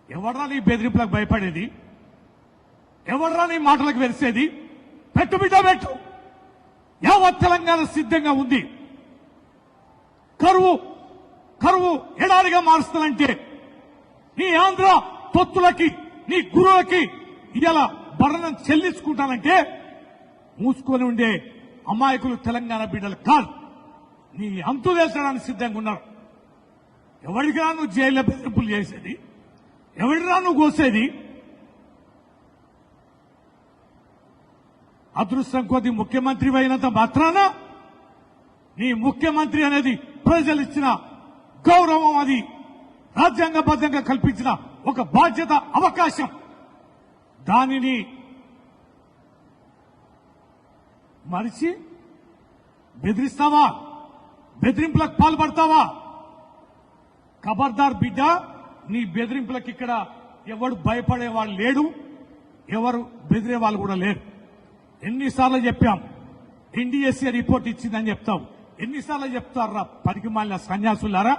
ఎవడ్రా నీ బెదిరింపులకు భయపడేది? ఎవడ్రా నీ మాటలకు వెరిసేది? పెట్టు బిడ్డ పెట్టు. యావత్ తెలంగాణ సిద్ధంగా ఉంది. కరువు ఎడారిగా మారుస్తానంటే నీ ఆంధ్ర తొత్తులకి నీ గురువులకి ఇలా భరణం చెల్లించుకుంటానంటే మూసుకొని ఉండే అమాయకులు తెలంగాణ బిడ్డలు కాదు. నీ అంతు వేసడానికి సిద్ధంగా ఉన్నారు. ఎవరికిరా నువ్వు జైల్లో బెదిరింపులు చేసేది? ఎవరిరా నువ్వు కోసేది? అదృష్టం కొద్ది ముఖ్యమంత్రి అయినంత మాత్రాన నీ ముఖ్యమంత్రి అనేది ప్రజలు ఇచ్చిన గౌరవం, అది రాజ్యాంగబద్ధంగా కల్పించిన ఒక బాధ్యత, అవకాశం. దానిని మరిచి బెదిరిస్తావా? బెదిరింపులకు పాల్పడతావా? ఖబర్దార్ బిడ్డ, నీ బెదిరింపులకు ఇక్కడ ఎవడు భయపడేవాళ్ళు లేడు, ఎవరు బెదిరే వాళ్ళు కూడా లేరు. ఎన్నిసార్లు చెప్పాం ఎన్డీఎస్ఏ రిపోర్ట్ ఇచ్చిందని చెప్తావు. ఎన్నిసార్లు చెప్తారా పనికి మాలిన సన్యాసులారా?